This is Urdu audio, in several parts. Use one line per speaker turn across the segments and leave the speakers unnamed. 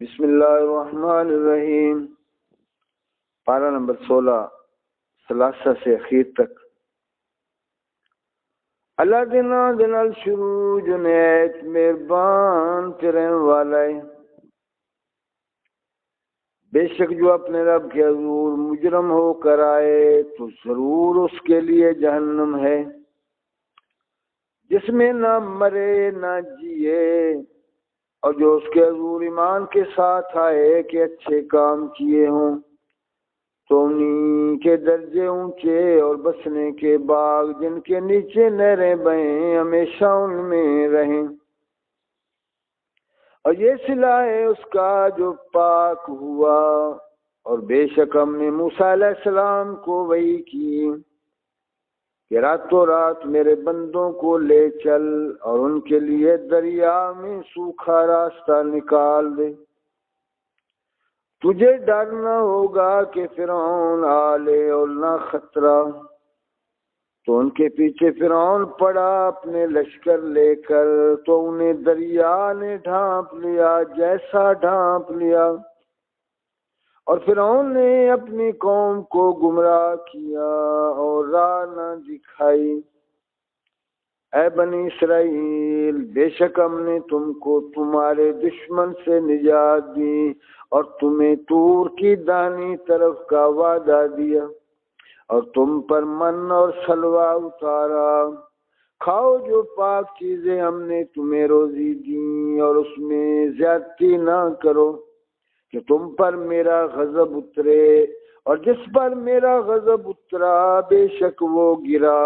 بسم اللہ الرحمن الرحیم۔ پارہ نمبر 16 ثلاثہ سے اخیر تک۔ اللہ دنال شروع جنید مہربان تیرے والا ہے۔ بے شک جو اپنے رب کے حضور مجرم ہو کر آئے تو ضرور اس کے لیے جہنم ہے، جس میں نہ مرے نہ جیے، اور جو اس کے حضور ایمان کے ساتھ آئے کہ اچھے کام کیے ہوں تو انہی کے درجے اونچے اور بسنے کے باغ جن کے نیچے نہریں بہیں ہمیشہ ان میں رہیں۔ اور یہ صلہ ہے اس کا جو پاک ہوا، اور بے شک ہم نے موسیٰ علیہ السلام کو وحی کی کہ راتوں رات میرے بندوں کو لے چل اور ان کے لیے دریا میں سوکھا راستہ نکال دے۔ تجھے ڈر نہ ہوگا کہ فرعون آ لے اور نہ خطرہ۔ تو ان کے پیچھے فرعون پڑا اپنے لشکر لے کر، تو انہیں دریا نے ڈھانپ لیا جیسا ڈھانپ لیا، اور فرعون نے اپنی قوم کو گمراہ کیا اور راہ نہ دکھائی۔ اے بنی اسرائیل، بے شک ہم نے تم کو تمہارے دشمن سے نجات دی اور تمہیں طور کی دانی طرف کا وعدہ دیا، اور تم پر من اور سلوہ اتارا۔ کھاؤ جو پاک چیزیں ہم نے تمہیں روزی دی، اور اس میں زیادتی نہ کرو کہ تم پر میرا غضب اترے، اور جس پر میرا غضب اترا بے شک وہ گرا،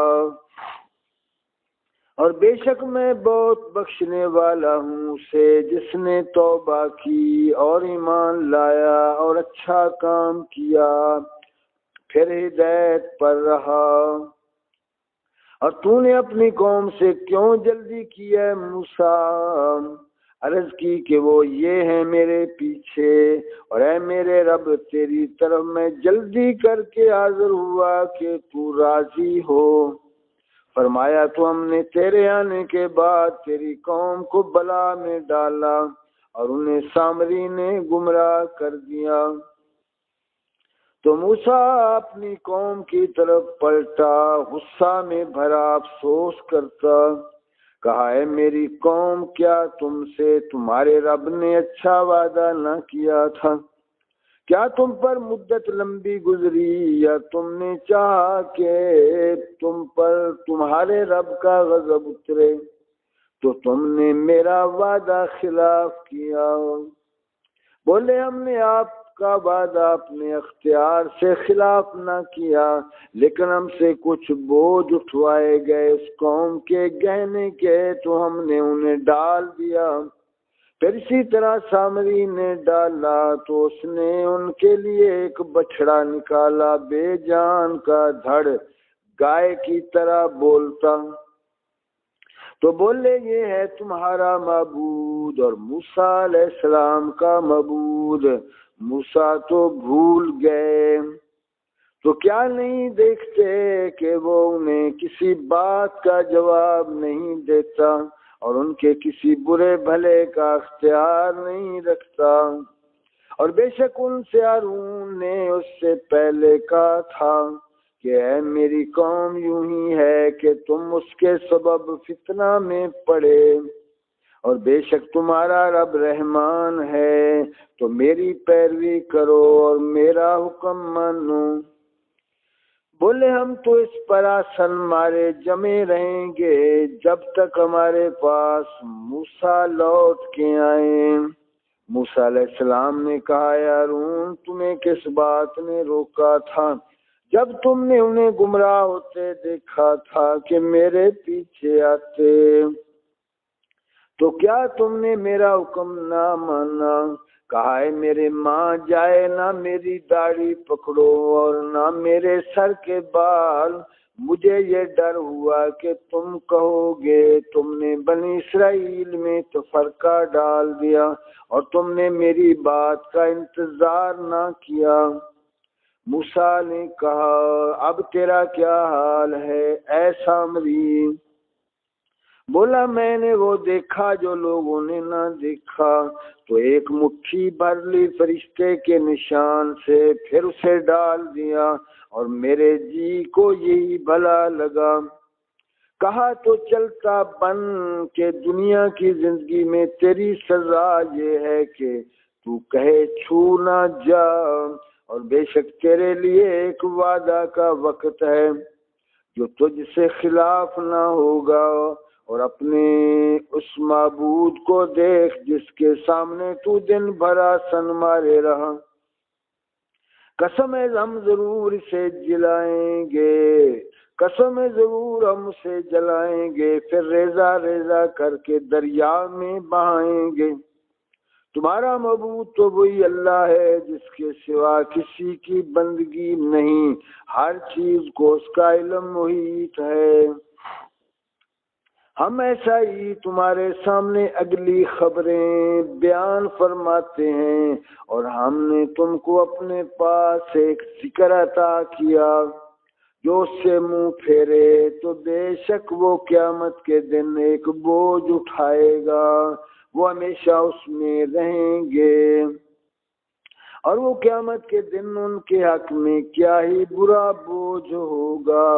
اور بے شک میں بہت بخشنے والا ہوں اسے جس نے توبہ کی اور ایمان لایا اور اچھا کام کیا پھر ہدایت پر رہا۔ اور تو نے اپنی قوم سے کیوں جلدی کی ہے موسیٰ؟ عرض کی کہ وہ یہ ہیں میرے پیچھے، اور اے میرے رب تیری طرف میں جلدی کر کے حاضر ہوا کہ تو راضی ہو۔ فرمایا تو ہم نے تیرے آنے کے بعد تیری قوم کو بلا میں ڈالا اور انہیں سامری نے گمراہ کر دیا۔ تو موسیٰ اپنی قوم کی طرف پلٹا، غصہ میں بھرا افسوس کرتا، کہا اے میری قوم، کیا تم سے تمہارے رب نے اچھا وعدہ نہ کیا تھا؟ کیا تم پر مدت لمبی گزری، یا تم نے چاہا کہ تم پر تمہارے رب کا غضب اترے تو تم نے میرا وعدہ خلاف کیا؟ بولے ہم نے آپ کا وعدہ اپنے اختیار سے خلاف نہ کیا، لیکن ہم سے کچھ بوجھ اٹھوائے گئے اس قوم کے گہنے کے، تو ہم نے انہیں ڈال دیا۔ پھر اسی طرح سامری نے ڈالا، تو اس نے ان کے لیے ایک بچڑا نکالا بے جان کا، دھڑ گائے کی طرح بولتا۔ تو بولے یہ ہے تمہارا معبود اور موسیٰ علیہ السلام کا معبود۔ موسیٰ تو بھول گئے، تو کیا نہیں دیکھتے کہ وہ انہیں کسی بات کا جواب نہیں دیتا اور ان کے کسی برے بھلے کا اختیار نہیں رکھتا؟ اور بے شک ان سے ہارون نے اس سے پہلے کہا تھا کہ اے میری قوم، یوں ہی ہے کہ تم اس کے سبب فتنہ میں پڑے، اور بے شک تمہارا رب رحمان ہے، تو میری پیروی کرو اور میرا حکم مانو۔ بولے ہم تو اس پر آسن مارے جمے رہیں گے جب تک ہمارے پاس موسیٰ لوٹ کے آئیں۔ موسیٰ علیہ السلام نے کہا یا ہارون، تمہیں کس بات نے روکا تھا جب تم نے انہیں گمراہ ہوتے دیکھا تھا کہ میرے پیچھے آتے؟ تو کیا تم نے میرا حکم نہ مانا؟ کہا ہے میرے ماں جائے نہ میری داڑھی پکڑو اور نہ میرے سر کے بال۔ مجھے یہ ڈر ہوا کہ تم کہو گے تم نے بنی اسرائیل میں تفرقہ ڈال دیا اور تم نے میری بات کا انتظار نہ کیا۔ موسیٰ نے کہا اب تیرا کیا حال ہے اے سامری؟ بولا میں نے وہ دیکھا جو لوگوں نے نہ دیکھا، تو ایک مٹھی بھر لی فرشتے کے نشان سے، پھر اسے ڈال دیا اور میرے جی کو یہی بھلا لگا۔ کہا تو چلتا بن کہ دنیا کی زندگی میں تیری سزا یہ ہے کہ تو کہے چھو نہ جا، اور بے شک تیرے لیے ایک وعدہ کا وقت ہے جو تجھ سے خلاف نہ ہوگا، اور اپنے اس معبود کو دیکھ جس کے سامنے تو دن بھر آسن مارے رہا۔ قسم ہے ہم ضرور اسے جلائیں گے، قسم ہے ضرور ہم اسے جلائیں گے، پھر ریزہ ریزہ کر کے دریا میں بہائیں گے۔ تمہارا معبود تو وہی اللہ ہے جس کے سوا کسی کی بندگی نہیں، ہر چیز کو اس کا علم محیط ہے۔ ہم ایسا ہی تمہارے سامنے اگلی خبریں بیان فرماتے ہیں، اور ہم نے تم کو اپنے پاس ایک ذکر عطا کیا، جو اس سے منہ پھیرے تو بے شک وہ قیامت کے دن ایک بوجھ اٹھائے گا، وہ ہمیشہ اس میں رہیں گے، اور وہ قیامت کے دن ان کے حق میں کیا ہی برا بوجھ ہوگا،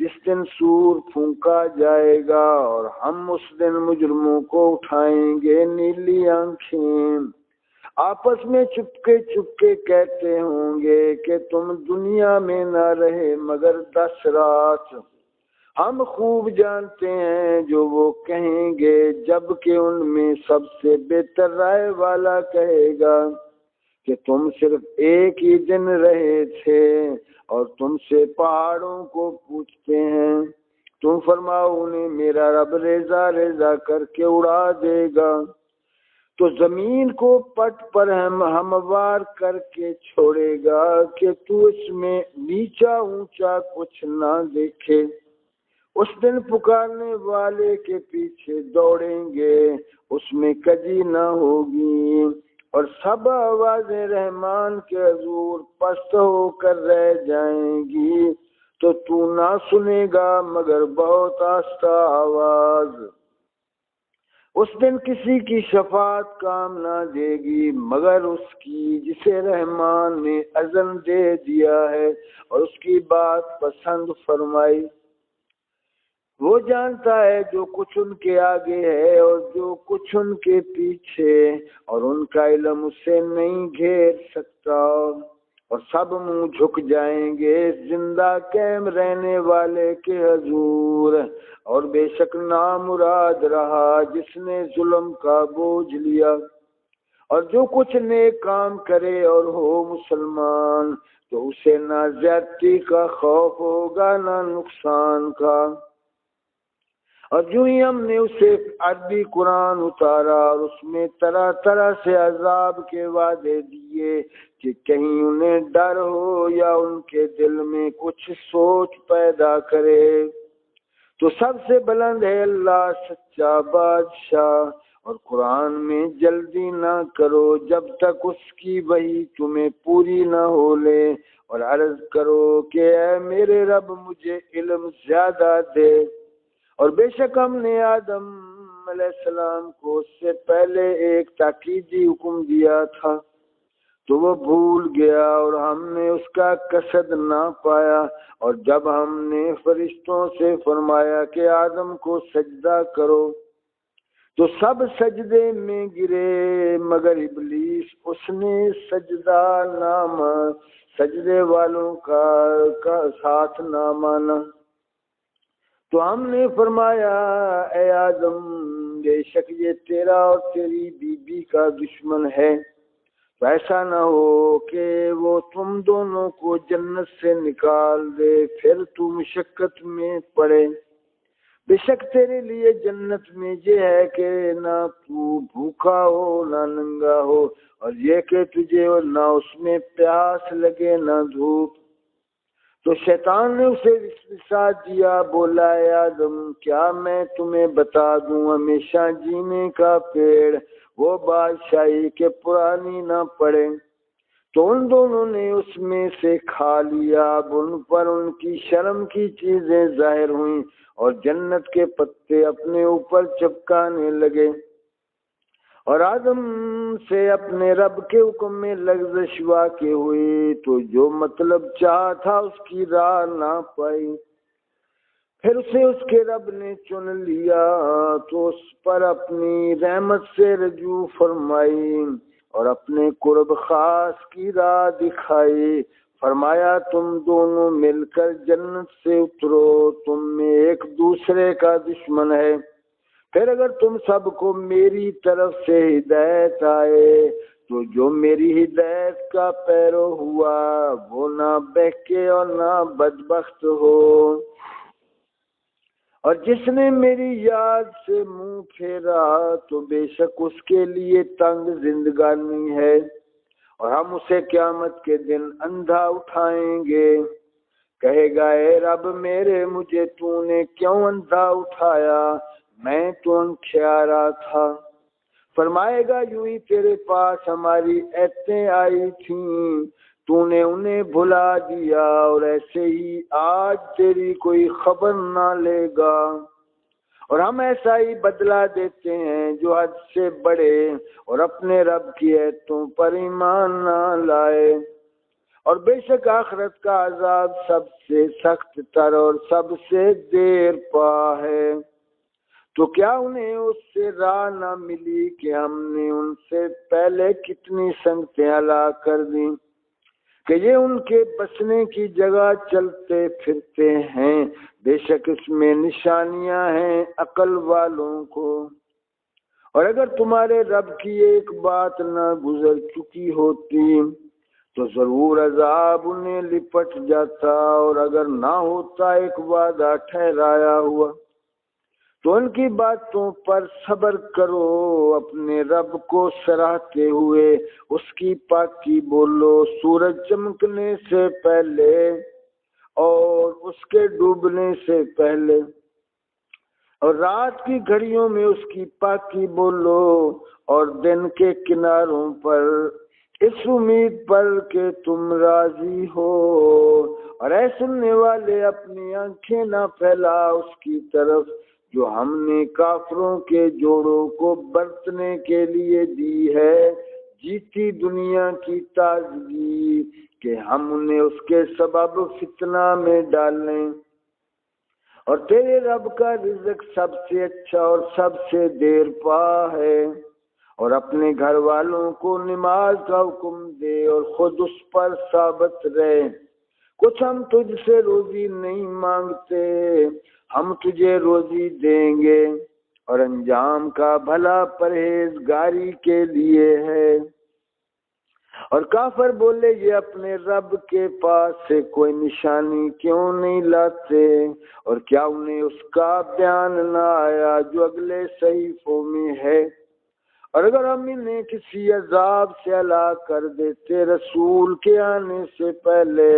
جس دن سور پھونکا جائے گا اور ہم اس دن مجرموں کو اٹھائیں گے نیلی آنکھیں، آپس میں چپکے چپکے کہتے ہوں گے کہ تم دنیا میں نہ رہے مگر 10 رات۔ ہم خوب جانتے ہیں جو وہ کہیں گے، جبکہ ان میں سب سے بہتر رائے والا کہے گا کہ تم صرف ایک ہی دن رہے تھے، اور تم سے پہاڑوں کو پوچھتے ہیں، تم فرماؤ انہیں میرا رب ریزہ ریزہ کر کے اڑا دے گا، تو زمین کو پٹ پر ہموار کر کے چھوڑے گا کہ تو اس میں نیچا اونچا کچھ نہ دیکھے۔ اس دن پکارنے والے کے پیچھے دوڑیں گے، اس میں کجی نہ ہوگی، اور سب آوازیں رحمان کے حضور پست ہو کر رہ جائیں گی، تو نہ سنے گا مگر بہت آہستہ آواز۔ اس دن کسی کی شفاعت کام نہ دے گی مگر اس کی جسے رحمان نے اذن دے دیا ہے اور اس کی بات پسند فرمائی۔ وہ جانتا ہے جو کچھ ان کے آگے ہے اور جو کچھ ان کے پیچھے، اور ان کا علم اسے نہیں گھیر سکتا، اور سب منہ جھک جائیں گے زندہ قائم رہنے والے کے حضور، اور بے شک نامراد رہا جس نے ظلم کا بوجھ لیا۔ اور جو کچھ نیک کام کرے اور ہو مسلمان، تو اسے نہ زیادتی کا خوف ہوگا نہ نقصان کا۔ اور جو ہی ہم نے اسے عربی قرآن اتارا اور اس میں طرح طرح سے عذاب کے وعدے دیے کہ کہیں انہیں ڈر ہو یا ان کے دل میں کچھ سوچ پیدا کرے، تو سب سے بلند ہے اللہ سچا بادشاہ، اور قرآن میں جلدی نہ کرو جب تک اس کی وحی تمہیں پوری نہ ہو لے، اور عرض کرو کہ اے میرے رب مجھے علم زیادہ دے۔ اور بے شک ہم نے آدم علیہ السلام کو اس سے پہلے ایک تاکیدی حکم دیا تھا، تو وہ بھول گیا اور ہم نے اس کا قصد نہ پایا، اور جب ہم نے فرشتوں سے فرمایا کہ آدم کو سجدہ کرو تو سب سجدے میں گرے مگر ابلیس، اس نے سجدہ سجدے والوں کا ساتھ نہ مانا۔ تو ہم نے فرمایا اے آدم بے شک یہ تیرا اور تیری بیوی کا دشمن ہے، تو ایسا نہ ہو کہ وہ تم دونوں کو جنت سے نکال دے پھر تو مشقت میں پڑے۔ بے شک تیرے لیے جنت میں یہ ہے کہ نہ تو بھوکا ہو نہ ننگا ہو، اور یہ کہ تجھے نہ اس میں پیاس لگے نہ دھوپ۔ تو شیطان نے اسے وسوسہ دیا، بولا اے آدم کیا میں تمہیں بتا دوں ہمیشہ جینے کا پیڑ، وہ بادشاہی کے پرانی نہ پڑے۔ تو ان دونوں نے اس میں سے کھا لیا، اب ان پر ان کی شرم کی چیزیں ظاہر ہوئیں اور جنت کے پتے اپنے اوپر چپکانے لگے، اور آدم سے اپنے رب کے حکم میں لغزش واقع ہوئی، تو جو مطلب چاہا تھا اس کی راہ نہ پائی۔ پھر اسے اس کے رب نے چن لیا تو اس پر اپنی رحمت سے رجوع فرمائی اور اپنے قرب خاص کی راہ دکھائی۔ فرمایا تم دونوں مل کر جنت سے اترو، تم میں ایک دوسرے کا دشمن ہے، پھر اگر تم سب کو میری طرف سے ہدایت آئے تو جو میری ہدایت کا پیرو ہوا وہ نہ بہکے اور نہ بدبخت ہو، اور جس نے میری یاد سے منہ پھیرا تو بے شک اس کے لیے تنگ زندگانی ہے، اور ہم اسے قیامت کے دن اندھا اٹھائیں گے، کہے گا اے رب میرے، مجھے تو نے کیوں اندھا اٹھایا، میں تو انکھیارا تھا۔ فرمائے گا یوں ہی تیرے پاس ہماری ایتیں آئی تھیں، تو نے انہیں بھلا دیا، اور ایسے ہی آج تیری کوئی خبر نہ لے گا، اور ہم ایسا ہی بدلہ دیتے ہیں جو حد سے بڑھے اور اپنے رب کی ایتوں پر ایمان نہ لائے، اور بے شک آخرت کا عذاب سب سے سخت تر اور سب سے دیر پا ہے۔ تو کیا انہیں اس سے راہ نہ ملی کہ ہم نے ان سے پہلے کتنی سنگتیں ہلاک کر دیں کہ یہ ان کے بسنے کی جگہ چلتے پھرتے ہیں، بے شک اس میں نشانیاں ہیں عقل والوں کو۔ اور اگر تمہارے رب کی ایک بات نہ گزر چکی ہوتی تو ضرور عذاب انہیں لپٹ جاتا، اور اگر نہ ہوتا ایک وعدہ ٹھہرایا ہوا تو ان کی باتوں پر صبر کرو، اپنے رب کو سراہتے ہوئے اس کی پاکی بولو، سورج چمکنے سے پہلے اور اس کے ڈوبنے سے پہلے، اور رات کی گھڑیوں میں اس کی پاکی بولو، اور دن کے کناروں پر اس امید پر کہ تم راضی ہو، اور اے سننے والے اپنی آنکھیں نہ پھیلا اس کی طرف جو ہم نے کافروں کے جوڑوں کو برتنے کے لیے دی ہے، جیتی دنیا کی تازگی، کہ ہم انہیں اس کے سبب فتنہ میں ڈالیں، اور تیرے رب کا رزق سب سے اچھا اور سب سے دیر پا ہے، اور اپنے گھر والوں کو نماز کا حکم دے اور خود اس پر ثابت رہے، کچھ ہم تجھ سے روزی نہیں مانگتے، ہم تجھے روزی دیں گے، اور انجام کا بھلا پرہیزگاری کے لیے ہے۔ اور کافر بولے یہ اپنے رب کے پاس سے کوئی نشانی کیوں نہیں لاتے، اور کیا انہیں اس کا بیان نہ آیا جو اگلے صحیفوں میں ہے، اور اگر ہم انہیں کسی عذاب سے ہلاک کر دیتے رسول کے آنے سے پہلے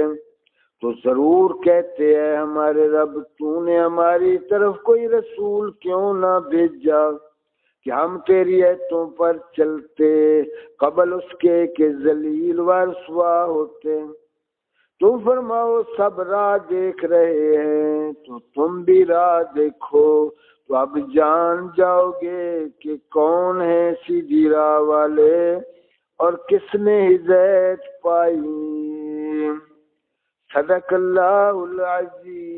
تو ضرور کہتے ہیں ہمارے رب تو نے ہماری طرف کوئی رسول کیوں نہ بھیجا کہ ہم تیری ایتوں پر چلتے قبل اس کے کہ ذلیل و رسوا ہوتے۔ تم فرماؤ سب راہ دیکھ رہے ہیں تو تم بھی راہ دیکھو، تو اب جان جاؤ گے کہ کون ہے سیدھی راہ والے اور کس نے ہدایت پائی۔ صدق اللہ العظیم۔